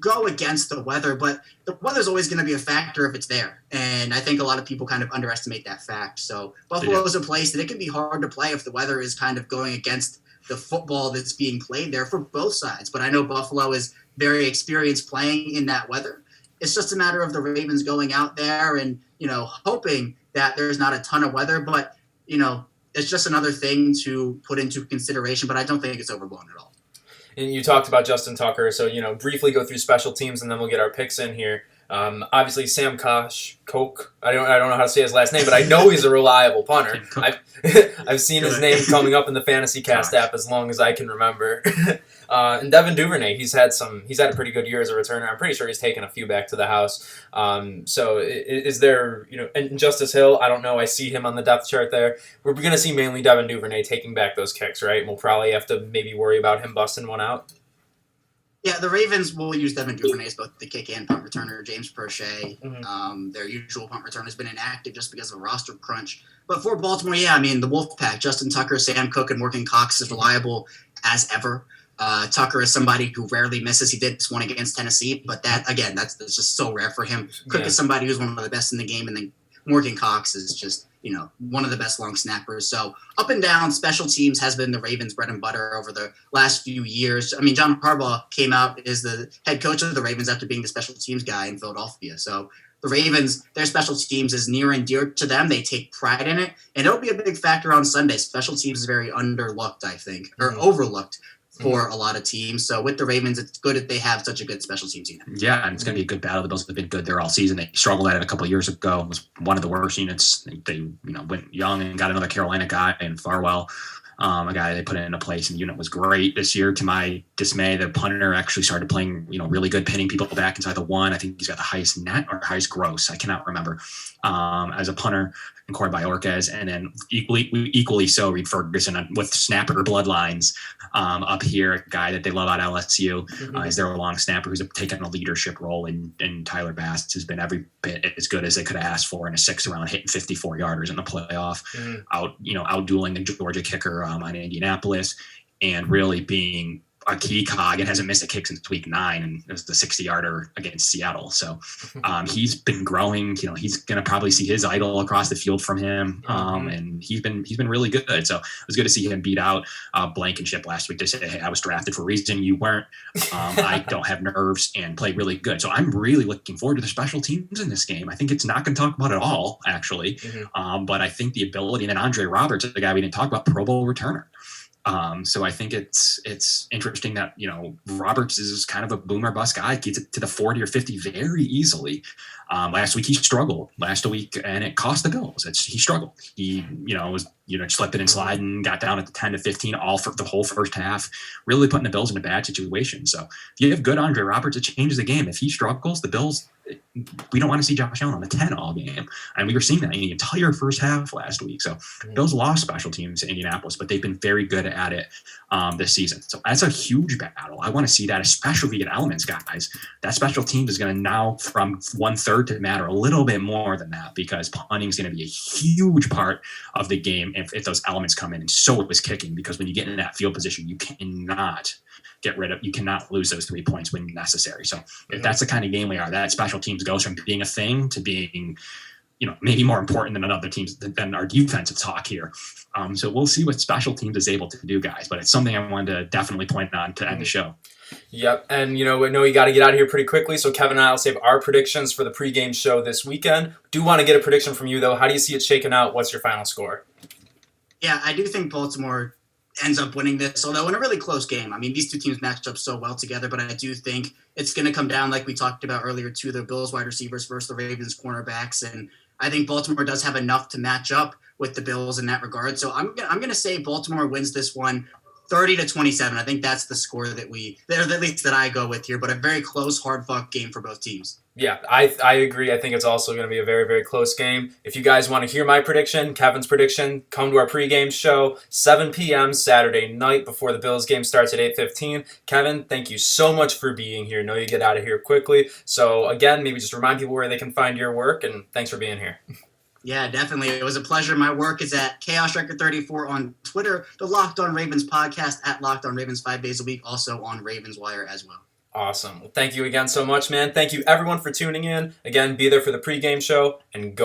go against the weather, but the weather's always going to be a factor if it's there. And I think a lot of people kind of underestimate that fact. So Buffalo is a place that it can be hard to play if the weather is kind of going against the football that's being played there for both sides. But I know Buffalo is very experienced playing in that weather. It's just a matter of the Ravens going out there and, hoping that there's not a ton of weather. But, it's just another thing to put into consideration. But I don't think it's overblown at all. And you talked about Justin Tucker, so, briefly go through special teams, and then we'll get our picks in here. Obviously, Sam Koch, I don't know how to say his last name, but I know he's a reliable punter. I've seen his name coming up in the Fantasy Cast app as long as I can remember. And Devin Duvernay, he's had a pretty good year as a returner. I'm pretty sure he's taken a few back to the house. So is there, and Justice Hill, I don't know. I see him on the depth chart there. We're going to see mainly Devin Duvernay taking back those kicks, right? And we'll probably have to maybe worry about him busting one out. Yeah, the Ravens will use Devin Duvernay as both the kick and punt returner. James Prochet, their usual punt returner, has been inactive just because of a roster crunch. But for Baltimore, the Wolfpack, Justin Tucker, Sam Cook, and Morgan Cox is reliable as ever. Tucker is somebody who rarely misses. He did this one against Tennessee, but that's just so rare for him. Cook is somebody who's one of the best in the game, and then Morgan Cox is just one of the best long snappers. So up and down, special teams has been the Ravens' bread and butter over the last few years. I mean, John Harbaugh came out as the head coach of the Ravens after being the special teams guy in Philadelphia. So the Ravens, their special teams is near and dear to them. They take pride in it, and it'll be a big factor on Sunday. Special teams is very underlooked, I think, or overlooked for a lot of teams. So with the Ravens, it's good that they have such a good special teams unit. Yeah, and it's going to be a good battle. The Bills have been good there all season. They struggled at it a couple of years ago. It was one of the worst units. They went young and got another Carolina guy in Farwell, a guy they put into place, and the unit was great this year. To my dismay, the punter actually started playing, really good, pinning people back inside the one. I think he's got the highest net or highest gross. I cannot remember. As a punter, and Corey Bojorquez, and then equally so Reed Ferguson with snapper bloodlines up here, a guy that they love out of LSU. Is their long snapper who's taken a leadership role, and Tyler Bass has been every bit as good as they could have asked for in a 6th round, hitting 54-yarders in the playoff, out dueling the Georgia kicker on Indianapolis, and really being a key cog and hasn't missed a kick since week 9, and it was the 60-yarder against Seattle. So he's been growing. He's going to probably see his idol across the field from him, and he's been really good. So it was good to see him beat out Blankenship last week. They said, hey, I was drafted for a reason. You weren't. I don't have nerves, and played really good. So I'm really looking forward to the special teams in this game. I think it's not going to talk about it all, actually, but I think the ability, and then Andre Roberts, the guy we didn't talk about, Pro Bowl returner. So I think it's interesting that, Roberts is kind of a boomer bust guy, gets it to the 40 or 50 very easily. Last week he struggled and it cost the Bills. He struggled. He, was, slipping and sliding, got down at the 10 to 15 all for the whole first half, really putting the Bills in a bad situation. So if you have good Andre Roberts, it changes the game. If he struggles, the Bills, we don't want to see Josh Allen on the 10 all game. And we were seeing that in the entire first half last week. So Bills lost special teams in Indianapolis, but they've been very good at it this season. So that's a huge battle. I want to see that, especially if we get elements, guys. That special teams is going to now from 1/3 to matter a little bit more than that, because punting is going to be a huge part of the game if those elements come in. And so is kicking, because when you get in that field position, you cannot lose those 3 points when necessary. So if that's the kind of game we are, that special teams goes from being a thing to being, maybe more important than other teams, than our defensive talk here. So we'll see what special teams is able to do, guys. But it's something I wanted to definitely point on to end the show. Yep, and I know you got to get out of here pretty quickly, so Kevin and I will save our predictions for the pregame show this weekend. Do want to get a prediction from you, though. How do you see it shaking out? What's your final score? Yeah, I do think Baltimore ends up winning this, although in a really close game. I mean, these two teams matched up so well together, but I do think it's going to come down, like we talked about earlier, to the Bills wide receivers versus the Ravens cornerbacks, and I think Baltimore does have enough to match up with the Bills in that regard. So I'm going to say Baltimore wins this one 30-27. I think that's the score at least that I go with here, but a very close, hard-fought game for both teams. Yeah, I agree. I think it's also going to be a very, very close game. If you guys want to hear my prediction, Kevin's prediction, come to our pregame show, 7 p.m. Saturday night before the Bills game starts at 8:15. Kevin, thank you so much for being here. I know you get out of here quickly. So again, maybe just remind people where they can find your work, and thanks for being here. Yeah, definitely. It was a pleasure. My work is at Chaos Record 34 on Twitter, the Locked On Ravens podcast at Locked On Ravens 5 days a week, also on Ravens Wire as well. Awesome. Well, thank you again so much, man. Thank you everyone for tuning in. Again, be there for the pregame show and go